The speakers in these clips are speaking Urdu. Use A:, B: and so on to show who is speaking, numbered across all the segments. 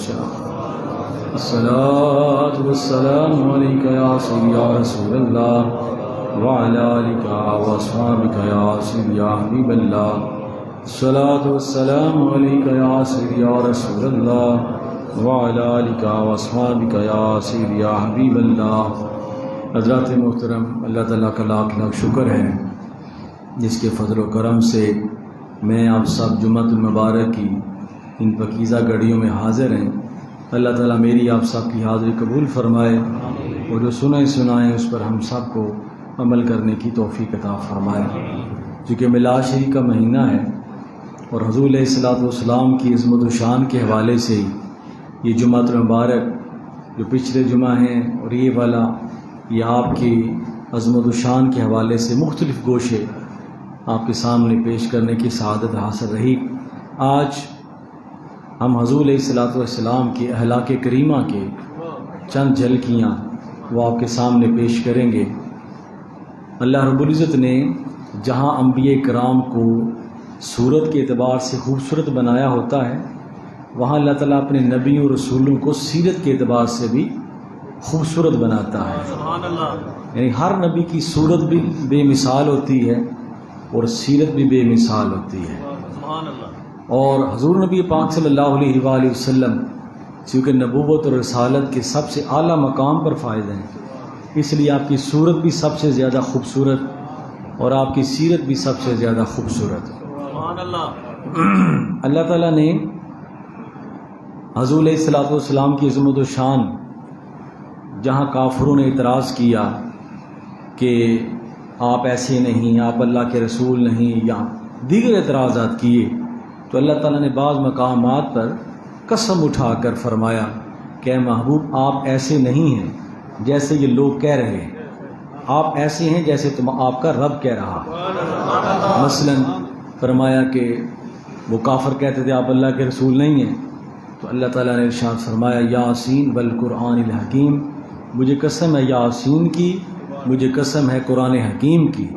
A: والسلام الصلاة والسلام علیکہ یا سیدی یا رسول اللہ وعلی آلک واصحابک یا سیدی یا حبیب اللہ الصلاة والسلام علیکہ یا سیدی یا رسول اللہ وعلی آلک واصحابک یا سیدی یا حبیب اللہ۔ حضرات محترم، اللہ تعالیٰ کا لاکھ لاکھ شکر ہے جس کے فضل و کرم سے میں آپ سب جمعۃ المبارک کی ان پاکیزہ گھڑیوں میں حاضر ہیں۔ اللہ تعالیٰ میری آپ سب کی حاضری قبول فرمائے اور جو سنائیں اس پر ہم سب کو عمل کرنے کی توفیق عطا فرمائے۔ چونکہ میلاد شریف کا مہینہ ہے اور حضور علیہ الصلوۃ والسلام کی عظمت و شان کے حوالے سے یہ جمعۃ المبارک جو پچھلے جمعہ ہیں اور یہ والا یہ آپ کی عظمت و شان کے حوالے سے مختلف گوشے آپ کے سامنے پیش کرنے کی سعادت حاصل رہی۔ آج ہم حضور علیہ الصلوۃ والسلام کی اخلاق کریمہ کے چند جھلکیاں وہ آپ کے سامنے پیش کریں گے۔ اللہ رب العزت نے جہاں انبیاء کرام کو صورت کے اعتبار سے خوبصورت بنایا ہوتا ہے، وہاں اللہ تعالیٰ اپنے نبیوں اور رسولوں کو سیرت کے اعتبار سے بھی خوبصورت بناتا ہے۔ یعنی ہر نبی کی صورت بھی بے مثال ہوتی ہے اور سیرت بھی بے مثال ہوتی ہے۔ اور حضور نبی پاک صلی اللہ علیہ وآلہ وسلم چونکہ نبوت اور رسالت کے سب سے اعلیٰ مقام پر فائز ہیں، اس لیے آپ کی صورت بھی سب سے زیادہ خوبصورت اور آپ کی سیرت بھی سب سے زیادہ خوبصورت۔ اللہ تعالیٰ نے حضور علیہ الصلوۃ والسلام کی عظمت و شان جہاں کافروں نے اعتراض کیا کہ آپ ایسے نہیں، آپ اللہ کے رسول نہیں، یا دیگر اعتراضات کیے، تو اللہ تعالیٰ نے بعض مقامات پر قسم اٹھا کر فرمایا کہ اے محبوب آپ ایسے نہیں ہیں جیسے یہ لوگ کہہ رہے ہیں، آپ ایسے ہیں جیسے آپ کا رب کہہ رہا۔ مثلا فرمایا کہ وہ کافر کہتے تھے آپ اللہ کے رسول نہیں ہیں، تو اللہ تعالیٰ نے ارشاد فرمایا یاسین والقرآن الحکیم، مجھے قسم ہے یاسین کی، مجھے قسم ہے قرآن حکیم کی،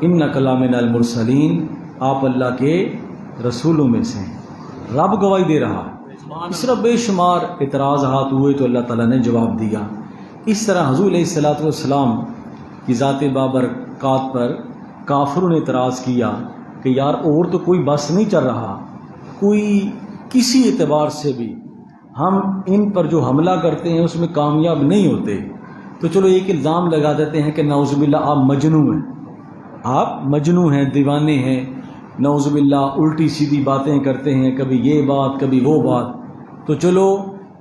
A: انک لمن المرسلین، آپ اللہ کے رسولوں میں سے ہیں۔ رب گواہی دے رہا۔ اس طرح بے شمار اعتراضات ہوئے تو اللہ تعالیٰ نے جواب دیا۔ اس طرح حضور علیہ الصلوۃ والسلام کی ذات بابرکات پر کافروں نے اعتراض کیا کہ یار اور تو کوئی بس نہیں چل رہا، کوئی کسی اعتبار سے بھی ہم ان پر جو حملہ کرتے ہیں اس میں کامیاب نہیں ہوتے، تو چلو ایک الزام لگا دیتے ہیں کہ نعوذ باللہ آپ مجنون ہیں، آپ مجنون ہیں، دیوانے ہیں، نعوذ باللہ الٹی سیدھی باتیں کرتے ہیں، کبھی یہ بات کبھی وہ بات۔ تو چلو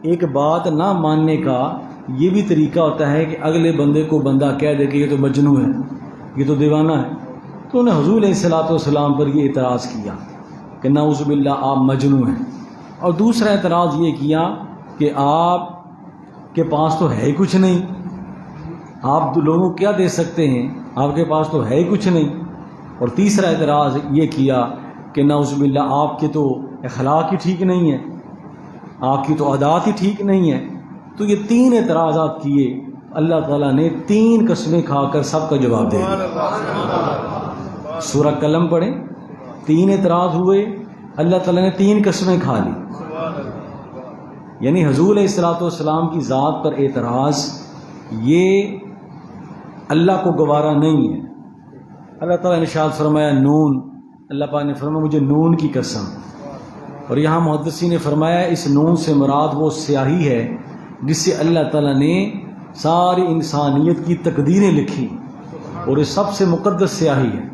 A: ایک بات نہ ماننے کا یہ بھی طریقہ ہوتا ہے کہ اگلے بندے کو بندہ کہہ دے کہ یہ تو مجنون ہے، یہ تو دیوانہ ہے۔ تو انہیں حضور علیہ الصلوۃ والسلام پر یہ اعتراض کیا کہ نعوذ باللہ آپ مجنون ہیں، اور دوسرا اعتراض یہ کیا کہ آپ کے پاس تو ہے ہی کچھ نہیں، آپ لوگوں کو کیا دے سکتے ہیں، آپ کے پاس تو ہے ہی کچھ نہیں۔ اور تیسرا اعتراض یہ کیا کہ نعوذ باللہ آپ کے تو اخلاق ہی ٹھیک نہیں ہے، آپ کی تو عادات ہی ٹھیک نہیں ہے۔ تو یہ تین اعتراضات کیے، اللہ تعالیٰ نے تین قسمیں کھا کر سب کا جواب دے دیا۔ سورہ قلم پڑھیں، تین اعتراض ہوئے، اللہ تعالیٰ نے تین قسمیں کھا لی۔ یعنی حضور علیہ الصلوۃ والسلام کی ذات پر اعتراض یہ اللہ کو گوارا نہیں ہے۔ اللہ تعالیٰ نے ارشاد فرمایا نون، اللہ پاک نے فرمایا مجھے نون کی قسم، اور یہاں محدثین نے فرمایا اس نون سے مراد وہ سیاہی ہے جس سے اللہ تعالیٰ نے ساری انسانیت کی تقدیریں لکھی، اور یہ سب سے مقدس سیاہی ہے۔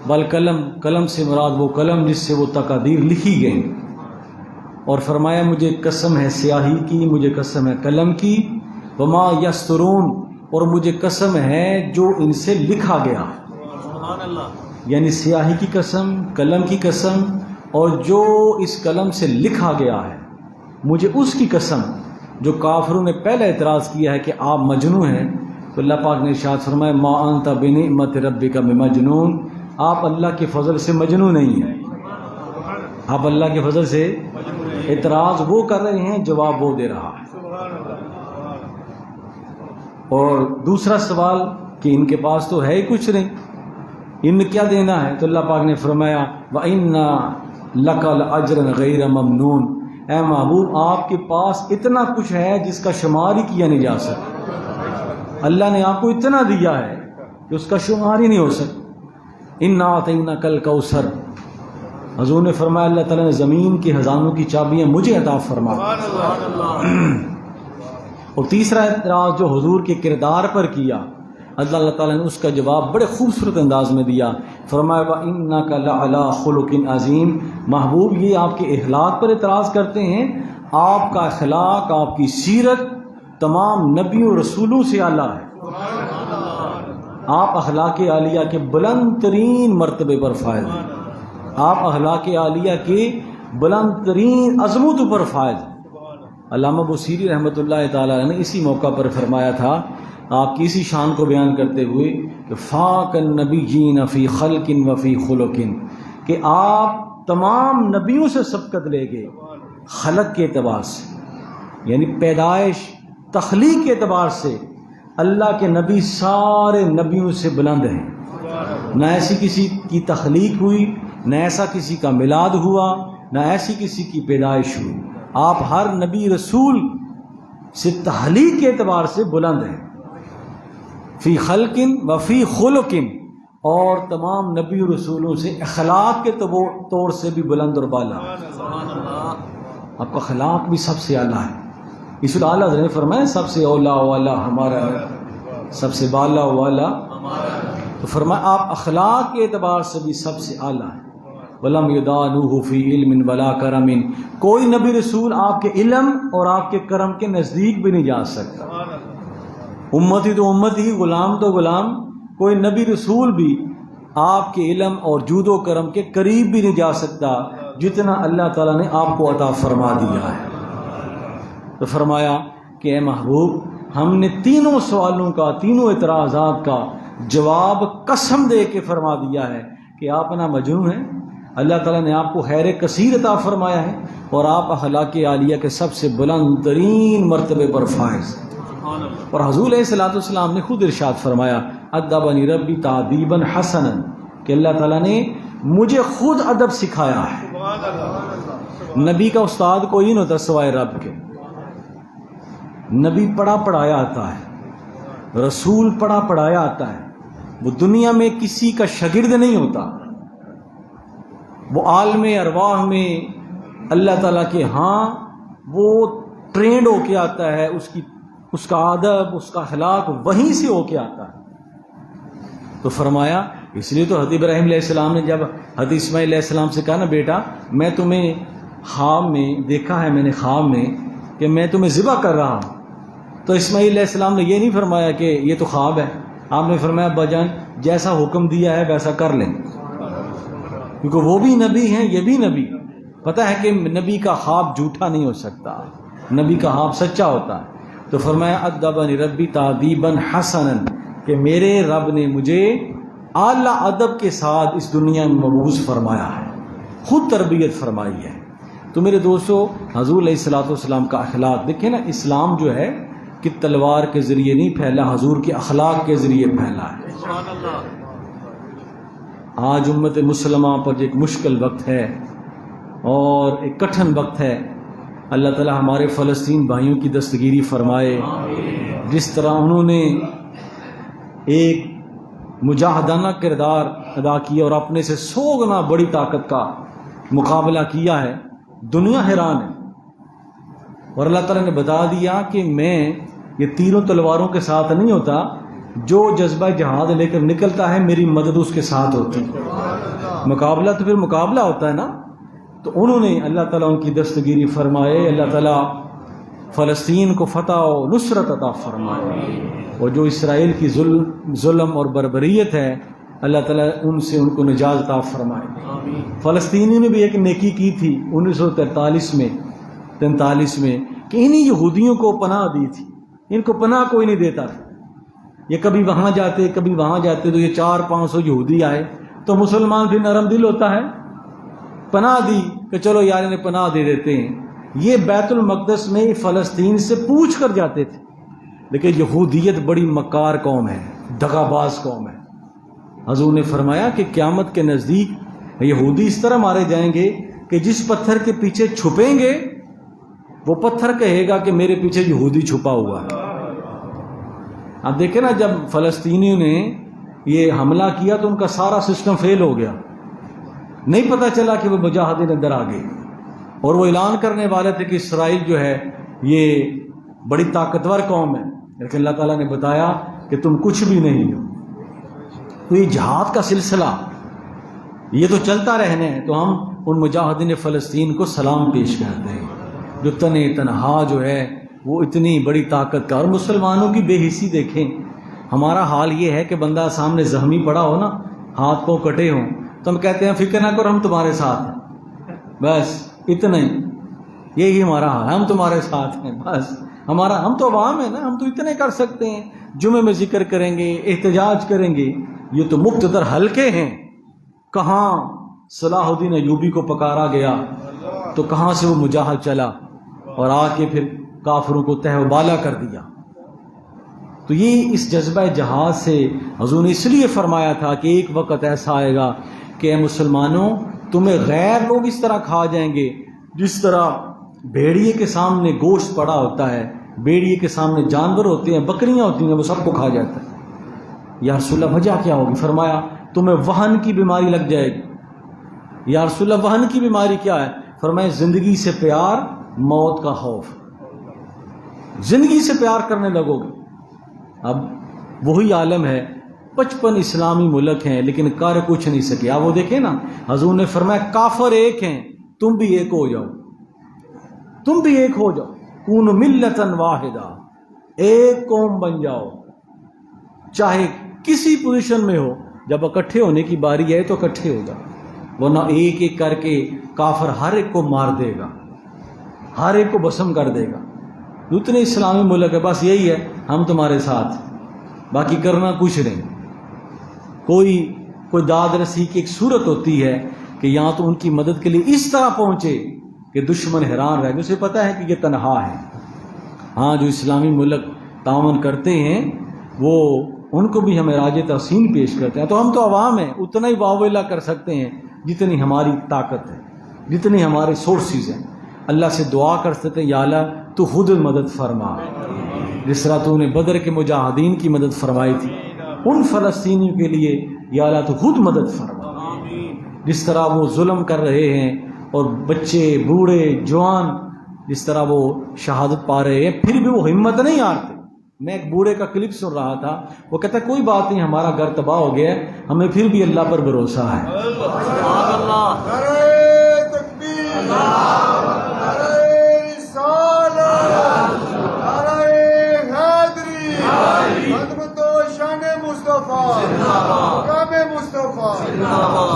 A: والقلم، قلم سے مراد وہ قلم جس سے وہ تقادیر لکھی گئیں، اور فرمایا مجھے قسم ہے سیاہی کی، مجھے قسم ہے قلم کی، وما یسترون، اور مجھے قسم ہے جو ان سے لکھا گیا۔ یعنی سیاہی کی قسم، قلم کی قسم، اور جو اس قلم سے لکھا گیا ہے، مجھے اس کی قسم جو کافروں نے پہلے اعتراض کیا ہے کہ آپ مجنون ہیں۔ تو اللہ پاک نے ارشاد فرمایا ما انت بنعمت ربک بمجنون، آپ اللہ کے فضل سے مجنون نہیں ہیں، آپ اللہ کے فضل سے اعتراض وہ کر رہے ہیں، جواب وہ دے رہا ہے۔ اور دوسرا سوال کہ ان کے پاس تو ہے ہی کچھ نہیں، ان کیا دینا ہے؟ تو اللہ پاک نے فرمایا وَإِنَّا لَكَ لَأَجْرًا غَيْرَ مَمْنُونَ، اے محبوب آپ کے پاس اتنا کچھ ہے جس کا شمار ہی کیا نہیں جا سکتا. اللہ نے آپ کو اتنا دیا ہے کہ اس کا شمار ہی نہیں ہو سکتا. اِنَّا أَعْطَيْنَاكَ الْكَوْثَرَ. حضور نے فرمایا اللہ تعالیٰ نے زمین کے خزانوں کی چابیاں مجھے عطا فرما. اور تیسرا اعتراض جو حضور کے کردار پر کیا اللہ تعالیٰ نے اس کا جواب بڑے خوبصورت انداز میں دیا. فرمایا وَإِنَّكَ لَعَلَىٰ خُلُقٍ عَظِيمٍ. محبوب یہ آپ کے اخلاق پر اعتراض کرتے ہیں. آپ کا اخلاق، آپ کی سیرت تمام نبیوں رسولوں سے اعلیٰ ہے. آپ اخلاق عالیہ کے بلند ترین مرتبے پر فائز ہیں. آپ اخلاق عالیہ کے بلند ترین عظمتوں پر فائز ہیں. علامہ بصیری رحمۃ اللہ تعالیٰ نے اسی موقع پر فرمایا تھا آپ کی اسی شان کو بیان کرتے ہوئے کہ فاق النبیین فی خلق و فی خلق، کہ آپ تمام نبیوں سے سبقت لے گئے خلق کے اعتبار سے، یعنی پیدائش تخلیق کے اعتبار سے اللہ کے نبی سارے نبیوں سے بلند ہیں. نہ ایسی کسی کی تخلیق ہوئی، نہ ایسا کسی کا میلاد ہوا، نہ ایسی کسی کی پیدائش ہوئی. آپ ہر نبی رسول سے تخلیق کے اعتبار سے بلند ہیں. فی خلق و فی خلق، اور تمام نبی رسولوں سے اخلاق کے طور سے بھی بلند اور بالا. آپ کا اخلاق بھی سب سے اعلیٰ ہے. اس لیے اعلیٰ نے فرمایا سب سے اولا والا ہمارا ہے، سب سے بالا والا تو فرمایا آپ اخلاق کے اعتبار سے بھی سب سے اعلیٰ ہیں. وَلَمْ يُدَانُوهُ فِي عِلْمٍ وَلَا كَرَمٍ. کوئی نبی رسول آپ کے علم اور آپ کے کرم کے نزدیک بھی نہیں جا سکتا. امتی تو امتی، غلام تو غلام. کوئی نبی رسول بھی آپ کے علم اور جود و کرم کے قریب بھی نہیں جا سکتا جتنا اللہ تعالیٰ نے آپ کو عطا فرما دیا ہے. تو فرمایا کہ اے محبوب ہم نے تینوں سوالوں کا، تینوں اعتراضات کا جواب قسم دے کے فرما دیا ہے کہ آپ نا مجنون ہیں. اللہ تعالیٰ نے آپ کو خیر کثیر عطا فرمایا ہے اور آپ اخلاق عالیہ کے سب سے بلند ترین مرتبے پر فائز. اور حضور علیہ الصلوۃ والسلام نے خود ارشاد فرمایا ادبنی ربی تعدیبا حسنا، کہ اللہ تعالیٰ نے مجھے خود ادب سکھایا ہے. نبی کا استاد کوئی نہیں ہوتا سوائے رب کے. نبی پڑھا پڑھایا آتا ہے، رسول پڑھا پڑھایا آتا ہے. وہ دنیا میں کسی کا شاگرد نہیں ہوتا. وہ عالم ارواح میں اللہ تعالیٰ کے ہاں وہ ٹرینڈ ہو کے آتا ہے. اس کا ادب، اس کا اخلاق وہیں سے ہو کے آتا ہے. تو فرمایا اس لیے تو حضرت ابراہیم علیہ السلام نے جب حضرت اسماعیل علیہ السلام سے کہا نا بیٹا میں تمہیں خواب میں دیکھا ہے، میں نے خواب میں کہ میں تمہیں ذبح کر رہا ہوں، تو اسماعیل علیہ السلام نے یہ نہیں فرمایا کہ یہ تو خواب ہے. آپ نے فرمایا ابا جان جیسا حکم دیا ہے ویسا کر لیں، کیونکہ وہ بھی نبی ہیں یہ بھی نبی. پتہ ہے کہ نبی کا خواب جھوٹا نہیں ہو سکتا، نبی کا خواب سچا ہوتا ہے. تو فرمایا ادبنی ربی تعدیبا حسنا، کہ میرے رب نے مجھے اعلیٰ ادب کے ساتھ اس دنیا میں مبعوث فرمایا ہے، خود تربیت فرمائی ہے. تو میرے دوستو حضور علیہ الصلوۃ والسلام کا اخلاق دیکھیں نا، اسلام جو ہے کہ تلوار کے ذریعے نہیں پھیلا، حضور کے اخلاق کے ذریعے پھیلا ہے. آج امت مسلمہ پر ایک مشکل وقت ہے اور ایک کٹھن وقت ہے. اللہ تعالیٰ ہمارے فلسطین بھائیوں کی دستگیری فرمائے. جس طرح انہوں نے ایک مجاہدانہ کردار ادا کیا اور اپنے سے 100 گنا بڑی طاقت کا مقابلہ کیا ہے، دنیا حیران ہے. اور اللہ تعالیٰ نے بتا دیا کہ میں یہ تیروں تلواروں کے ساتھ نہیں ہوتا، جو جذبہ جہاد لے کر نکلتا ہے میری مدد اس کے ساتھ ہوتی. مقابلہ تو پھر مقابلہ ہوتا ہے نا. تو انہوں نے اللہ تعالیٰ ان کی دستگیری فرمائے. اللہ تعالیٰ فلسطین کو فتح و نصرت عطا فرمائے. اور جو اسرائیل کی ظلم اور بربریت ہے اللہ تعالیٰ ان سے ان کو نجات عطا فرمائے. فلسطینیوں نے بھی ایک نیکی کی تھی 1943 میں کہ انہی یہودیوں کو پناہ دی تھی. ان کو پناہ کوئی نہیں دیتا تھا. یہ کبھی وہاں جاتے کبھی وہاں جاتے، تو یہ 400-500 یہودی آئے تو مسلمان پھر نرم دل ہوتا ہے، پناہ دی کہ چلو یار انہیں پناہ دے دیتے ہیں. یہ بیت المقدس میں فلسطین سے پوچھ کر جاتے تھے. لیکن یہودیت بڑی مکار قوم ہے، دغا باز قوم ہے. حضور نے فرمایا کہ قیامت کے نزدیک یہودی اس طرح مارے جائیں گے کہ جس پتھر کے پیچھے چھپیں گے وہ پتھر کہے گا کہ میرے پیچھے یہودی چھپا ہوا ہے۔ آپ دیکھیں نا، جب فلسطینیوں نے یہ حملہ کیا تو ان کا سارا سسٹم فیل ہو گیا، نہیں پتہ چلا کہ وہ مجاہدین اندر آ گئے، اور وہ اعلان کرنے والے تھے کہ اسرائیل جو ہے یہ بڑی طاقتور قوم ہے، لیکن اللہ تعالیٰ نے بتایا کہ تم کچھ بھی نہیں ہو۔ تو یہ جہاد کا سلسلہ یہ تو چلتا رہنا ہے، تو ہم ان مجاہدین فلسطین کو سلام پیش کرتے ہیں جو تنہا جو ہے وہ اتنی بڑی طاقت کا۔ اور مسلمانوں کی بے حسی دیکھیں، ہمارا حال یہ ہے کہ بندہ سامنے زخمی پڑا ہو نا، ہاتھ پاؤں کٹے ہوں، تو ہم کہتے ہیں فکر نہ کرو ہم تمہارے ساتھ ہیں، بس اتنا ہی، یہی ہمارا حال، ہم تمہارے ساتھ ہیں بس۔ ہم تو عوام ہیں نا، ہم تو اتنے کر سکتے ہیں، جمعے میں ذکر کریں گے، احتجاج کریں گے، یہ تو مقتدر حلقے ہیں۔ کہاں صلاح الدین ایوبی کو پکارا گیا تو کہاں سے وہ مجاہد چلا اور آ کے پھر کافروں کو تہ و بالا کر دیا۔ تو یہ اس جذبہ جہاد سے حضور نے اس لیے فرمایا تھا کہ ایک وقت ایسا آئے گا کہ اے مسلمانوں، تمہیں غیر لوگ اس طرح کھا جائیں گے جس طرح بھیڑیے کے سامنے گوشت پڑا ہوتا ہے، بھیڑیے کے سامنے جانور ہوتے ہیں، بکریاں ہوتی ہیں، وہ سب کو کھا جاتا ہے۔ یا رسول اللہ وجہ کیا ہوگی؟ فرمایا تمہیں وہن کی بیماری لگ جائے گی۔ یا رسول اللہ وہن کی بیماری کیا ہے؟ فرمایا زندگی سے پیار، موت کا خوف۔ زندگی سے پیار کرنے لگو گے۔ اب وہی عالم ہے، 55 اسلامی ملک ہیں لیکن کر کچھ نہیں سکے۔ اب وہ دیکھیں نا، حضور نے فرمایا کافر ایک ہیں، تم بھی ایک ہو جاؤ، تم بھی ایک ہو جاؤ، کون ملتن واحدہ، ایک قوم بن جاؤ، چاہے کسی پوزیشن میں ہو۔ جب اکٹھے ہونے کی باری ہے تو اکٹھے ہو جاؤ، ورنہ ایک ایک کر کے کافر ہر ایک کو مار دے گا، ہر ایک کو بسم کر دے گا۔ اتنے اسلامی ملک ہے، بس یہی ہے ہم تمہارے ساتھ، باقی کرنا کچھ نہیں۔ کوئی داد رسی کی ایک صورت ہوتی ہے کہ یہاں تو ان کی مدد کے لیے اس طرح پہنچے کہ دشمن حیران رہ گئے، اسے پتہ ہے کہ یہ تنہا ہے۔ ہاں، جو اسلامی ملک تعاون کرتے ہیں وہ ان کو بھی ہمیں راج تحسین پیش کرتے ہیں۔ تو ہم تو عوام ہیں، اتنا ہی واویلا کر سکتے ہیں جتنی ہماری طاقت ہے، جتنی ہمارے سورسز ہیں۔ اللہ سے دعا کر سکتے ہیں، یا اللہ تو خود مدد فرما، جس طرح تو نے بدر کے مجاہدین کی مدد فرمائی تھی، ان فلسطینیوں کے لیے یا اللہ تو خود مدد فرما۔ جس طرح وہ ظلم کر رہے ہیں اور بچے، بوڑھے، جوان جس طرح وہ شہادت پا رہے ہیں، پھر بھی وہ ہمت نہیں ہارتے۔ میں ایک بوڑھے کا کلپ سن رہا تھا، وہ کہتا ہے کوئی بات نہیں، ہمارا گھر تباہ ہو گیا ہے، ہمیں پھر بھی اللہ پر بھروسہ ہے۔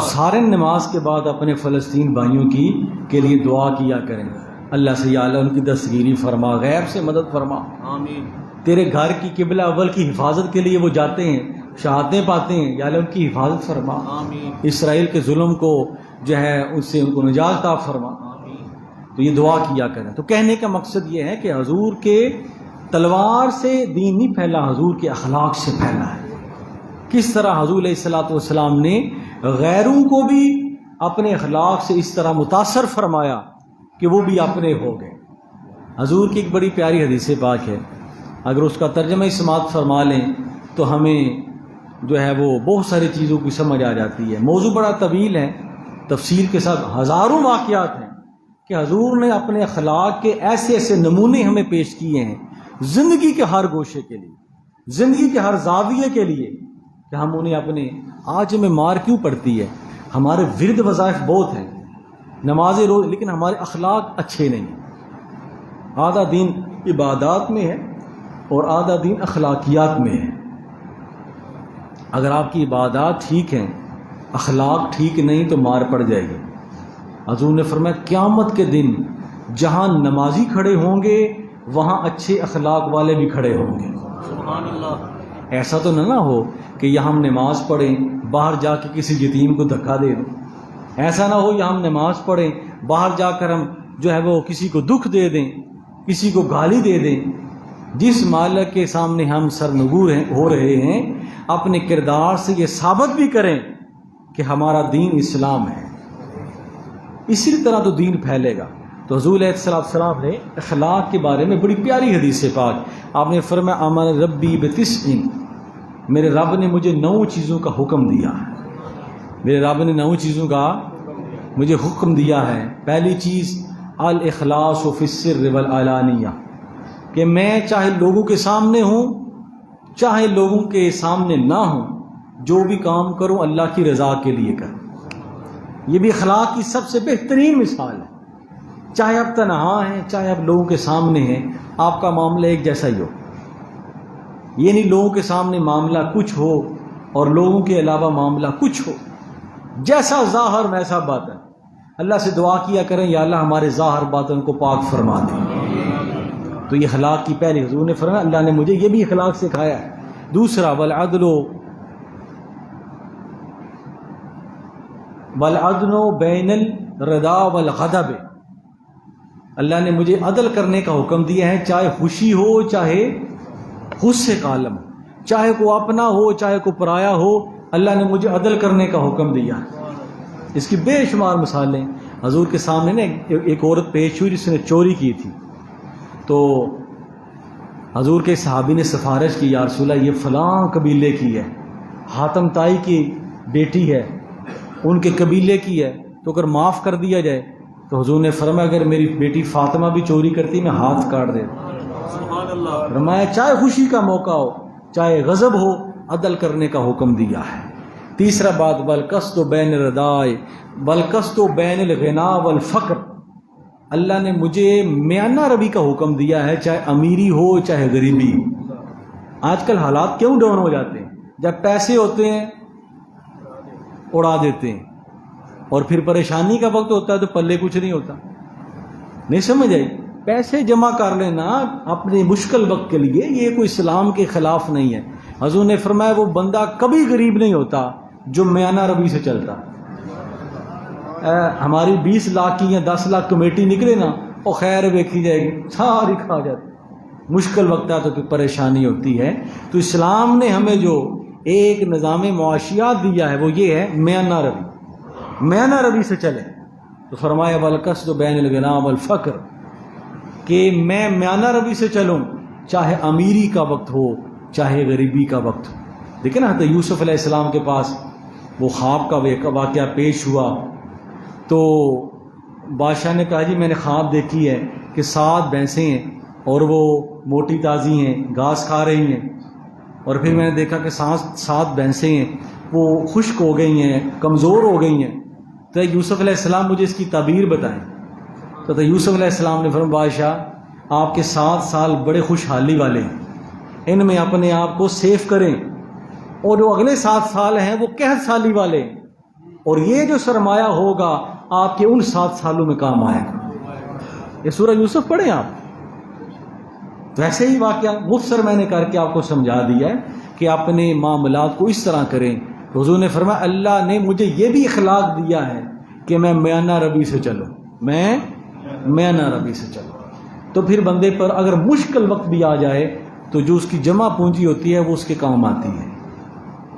A: سارے نماز کے بعد اپنے فلسطین بھائیوں کے لیے دعا کیا کریں، اللہ سے یا اللہ ان کی دستگیری فرما، غیب سے مدد فرما۔ آمین۔ تیرے گھر کی قبلہ اول کی حفاظت کے لیے وہ جاتے ہیں، شہادتیں پاتے ہیں، یا اللہ ان کی حفاظت فرما۔ آمین۔ اسرائیل کے ظلم کو جو ہے اس سے ان کو نجات عطا فرما۔ آمین۔ تو یہ دعا کیا کریں۔ تو کہنے کا مقصد یہ ہے کہ حضور کے تلوار سے دین نہیں پھیلا، حضور کے اخلاق سے پھیلا ہے۔ کس طرح حضور علیہ الصلوۃ والسلام نے غیروں کو بھی اپنے اخلاق سے اس طرح متاثر فرمایا کہ وہ بھی اپنے ہو گئے۔ حضور کی ایک بڑی پیاری حدیث پاک ہے، اگر اس کا ترجمہ سماعت فرما لیں تو ہمیں جو ہے وہ بہت ساری چیزوں کی سمجھ آ جاتی ہے۔ موضوع بڑا طویل ہے، تفصیل کے ساتھ ہزاروں واقعات ہیں کہ حضور نے اپنے اخلاق کے ایسے ایسے نمونے ہمیں پیش کیے ہیں زندگی کے ہر گوشے کے لیے، زندگی کے ہر زاویے کے لیے، کہ ہم انہیں اپنے آج میں مار کیوں پڑتی ہے؟ ہمارے ورد وظائف بہت ہیں، نمازیں روز، لیکن ہمارے اخلاق اچھے نہیں۔ آدھا دین عبادات میں ہے اور آدھا دین اخلاقیات میں ہے۔ اگر آپ کی عبادات ٹھیک ہیں، اخلاق ٹھیک نہیں تو مار پڑ جائے گی۔ حضور نے فرمایا قیامت کے دن جہاں نمازی کھڑے ہوں گے وہاں اچھے اخلاق والے بھی کھڑے ہوں گے۔ سبحان اللہ۔ ایسا تو نہ ہو کہ یہاں ہم نماز پڑھیں باہر جا کے کسی یتیم کو دھکا دے دیں، ایسا نہ ہو یہاں ہم نماز پڑھیں باہر جا کر ہم جو ہے وہ کسی کو دکھ دے دیں، کسی کو گالی دے دیں۔ جس مالک کے سامنے ہم سرنگو ہو رہے ہیں، اپنے کردار سے یہ ثابت بھی کریں کہ ہمارا دین اسلام ہے، اسی طرح تو دین پھیلے گا۔ تو حضور علیہ السلام نے اخلاق کے بارے میں بڑی پیاری حدیث پاک آپ نے فرمایا امر ربی بتسع، میرے رب نے مجھے 9 چیزوں کا حکم دیا ہے، میرے رب نے 9 چیزوں کا مجھے حکم دیا ہے۔ پہلی چیز الاخلاص فی السر والعلانیہ، کہ میں چاہے لوگوں کے سامنے ہوں چاہے لوگوں کے سامنے نہ ہوں، جو بھی کام کروں اللہ کی رضا کے لیے کروں۔ یہ بھی اخلاق کی سب سے بہترین مثال ہے۔ چاہے آپ تنہا ہیں چاہے آپ لوگوں کے سامنے ہیں، آپ کا معاملہ ایک جیسا ہی ہو۔ یہ نہیں لوگوں کے سامنے معاملہ کچھ ہو اور لوگوں کے علاوہ معاملہ کچھ ہو، جیسا ظاہر ویسا باطن۔ اللہ سے دعا کیا کریں یا اللہ ہمارے ظاہر باطن کو پاک فرما دیں۔ تو یہ اخلاق کی پہلی، حضور نے فرمایا اللہ نے مجھے یہ بھی اخلاق سکھایا ہے۔ دوسرا والعدل بین الرضا والغضب، اللہ نے مجھے عدل کرنے کا حکم دیا ہے، چاہے خوشی ہو چاہے غصے کا عالم ہو، چاہے کو اپنا ہو چاہے کو پرایا ہو، اللہ نے مجھے عدل کرنے کا حکم دیا ہے۔ اس کی بے شمار مثالیں حضور کے سامنے نا ایک عورت پیش ہوئی جس نے چوری کی تھی، تو حضور کے صحابی نے سفارش کی یا رسول اللہ یہ فلاں قبیلے کی ہے، حاتم تائی کی بیٹی ہے، ان کے قبیلے کی ہے، تو اگر معاف کر دیا جائے تو حضور نے فرمایا اگر میری بیٹی فاطمہ بھی چوری کرتی میں ہاتھ کاٹ دیتا۔ سبحان اللہ۔ فرمایا چاہے خوشی کا موقع ہو چاہے غضب ہو، عدل کرنے کا حکم دیا ہے۔ تیسرا بات والقسط بین الرداء والقسط بین الغنا والفقر، اللہ نے مجھے میانہ روی کا حکم دیا ہے، چاہے امیری ہو چاہے غریبی۔ آج کل حالات کیوں ڈاؤن ہو جاتے ہیں؟ جب پیسے ہوتے ہیں اڑا دیتے ہیں، اور پھر پریشانی کا وقت ہوتا ہے تو پلے کچھ نہیں ہوتا۔ نہیں سمجھ آئی؟ پیسے جمع کر لینا اپنے مشکل وقت کے لیے یہ کوئی اسلام کے خلاف نہیں ہے۔ حضور نے فرمایا وہ بندہ کبھی غریب نہیں ہوتا جو میانہ روی سے چلتا۔ ہماری 20 لاکھ کی یا 10 لاکھ کمیٹی نکلے نا، اور خیر ویکھی جائے گی ساری کھا جاتی، مشکل وقت ہے تو پریشانی ہوتی ہے۔ تو اسلام نے ہمیں جو ایک نظام معاشیات دیا ہے وہ یہ ہے میانہ روی، میانہ روی سے چلے۔ تو فرمایا والقصد بین الغنا والفقر، کہ میں میانہ روی سے چلوں چاہے امیری کا وقت ہو چاہے غریبی کا وقت ہو۔ دیکھیں نا حضرت یوسف علیہ السلام کے پاس وہ خواب کا واقعہ پیش ہوا، تو بادشاہ نے کہا جی میں نے خواب دیکھی ہے کہ 7 بھینسیں ہیں اور وہ موٹی تازی ہیں، گھاس کھا رہی ہیں، اور پھر میں نے دیکھا کہ 7 بھینسیں ہیں وہ خشک ہو گئی ہیں، کمزور ہو گئی ہیں۔ تو یوسف علیہ السلام مجھے اس کی تعبیر بتائیں۔ تو یوسف علیہ السلام نے فرمایا بادشاہ آپ کے 7 سال بڑے خوشحالی والے ہیں، ان میں اپنے آپ کو سیف کریں، اور جو اگلے 7 سال ہیں وہ قحط سالی والے ہیں، اور یہ جو سرمایہ ہوگا آپ کے ان 7 سالوں میں کام آئے گا۔ یہ سورہ یوسف پڑھیں آپ۔ تو ایسے ہی واقعہ مختصر میں نے کر کے آپ کو سمجھا دیا ہے کہ اپنے معاملات کو اس طرح کریں۔ حضور نے فرمایا اللہ نے مجھے یہ بھی اخلاق دیا ہے کہ میں میانہ روی سے چلوں، میں میانہ روی سے چلوں۔ تو پھر بندے پر اگر مشکل وقت بھی آ جائے تو جو اس کی جمع پونجی ہوتی ہے وہ اس کے کام آتی ہے۔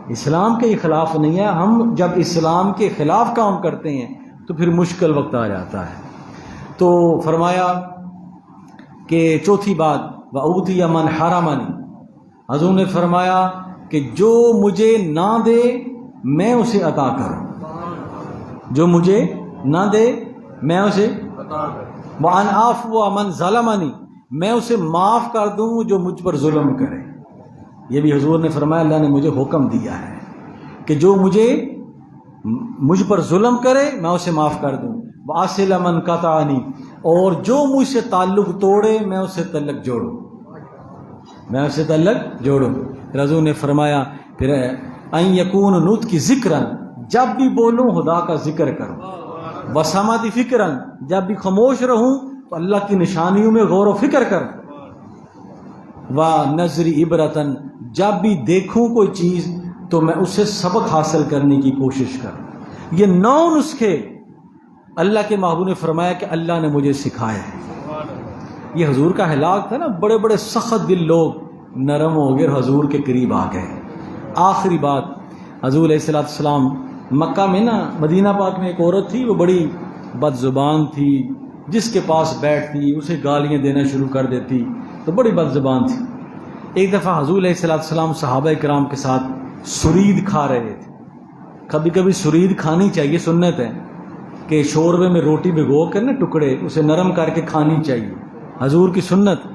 A: اسلام کے خلاف نہیں ہے۔ ہم جب اسلام کے خلاف کام کرتے ہیں تو پھر مشکل وقت آ جاتا ہے۔ تو فرمایا کہ چوتھی بات وَأُوتِيَ مَنْ حَرَمَنِي، حضور نے فرمایا کہ جو مجھے نہ دے میں اسے عطا کروں، جو مجھے نہ دے میں اسے عطا کروں۔ وَأَنْ أَعْفُوَ مَنْ ظَلَمَنِي، میں اسے معاف کر دوں جو مجھ پر ظلم کرے۔ یہ بھی حضور نے فرمایا اللہ نے مجھے حکم دیا ہے کہ جو مجھ پر ظلم کرے میں اسے معاف کر دوں۔ وَأَصِلَ مَنْ قَطَعَنِي، اور جو مجھ سے تعلق توڑے میں اسے تعلق جوڑوں، میں اسے تعلق جوڑوں۔ حضور نے فرمایا پھر اَن يَكُونُ نُطْقِ ذِكْرًا، جب بھی بولوں خدا کا ذکر کروں، وَصَمَتِ فِكْرًا، جب بھی خاموش رہوں تو اللہ کی نشانیوں میں غور و فکر کروں، وَنَظْرِ عِبْرَةً، جب بھی دیکھوں کوئی چیز تو میں اس سے سبق حاصل کرنے کی کوشش کروں۔ یہ 9 نسخے اللہ کے محبوب نے فرمایا کہ اللہ نے مجھے سکھایا ہے۔ یہ حضور کا ہلاک تھا نا، بڑے بڑے سخت دل لوگ نرم ہو گئے، حضور کے قریب آ گئے۔ آخری بات، حضور علیہ السلام مکہ میں نا، مدینہ پاک میں ایک عورت تھی وہ بڑی بد زبان تھی، جس کے پاس بیٹھتی اسے گالیاں دینا شروع کر دیتی، تو بڑی بد زبان تھی۔ ایک دفعہ حضور علیہ السلام صحابہ کرام کے ساتھ سرید کھا رہے تھے۔ کبھی کبھی سرید کھانی چاہیے، سنت ہے کہ شوربے میں روٹی بھگو کر نا ٹکڑے اسے نرم کر کے کھانی چاہیے، حضور کی سنت۔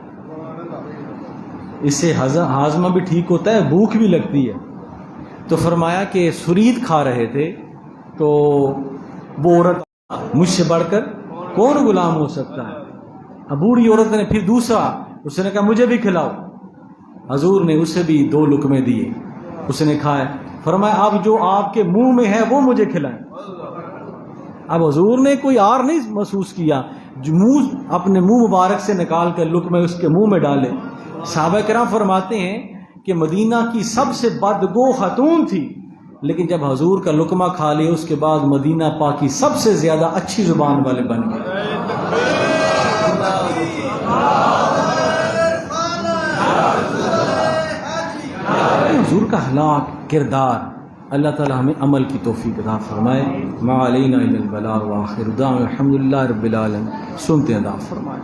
A: اس سے ہاضمہ بھی ٹھیک ہوتا ہے، بھوک بھی لگتی ہے۔ تو فرمایا کہ سرید کھا رہے تھے، تو وہ عورت مجھ سے بڑھ کر کون غلام ہو سکتا ہے؟ اب بوڑھی عورت نے پھر دوسرا، اس نے کہا مجھے بھی کھلاؤ۔ حضور نے اسے بھی 2 لقمے دیے، اس نے کھایا۔ فرمایا اب جو آپ کے منہ میں ہے وہ مجھے کھلائیں۔ اب حضور نے کوئی آر نہیں محسوس کیا، جو منہ اپنے منہ مبارک سے نکال کر لقمے اس کے منہ میں ڈالے۔ صحابہ کرام فرماتے ہیں کہ مدینہ کی سب سے بدگو خاتون تھی، لیکن جب حضور کا لقمہ کھا لیا اس کے بعد مدینہ پاک کی سب سے زیادہ اچھی زبان والے بن گئے۔ حضور کا اخلاق، کردار، اللہ تعالی ہمیں عمل کی توفیق عطا فرمائے۔ ما علینا الا البلاغ، وآخر دعوانا الحمدللہ رب العالمین۔ سنتے ہیں، عطا فرمائے۔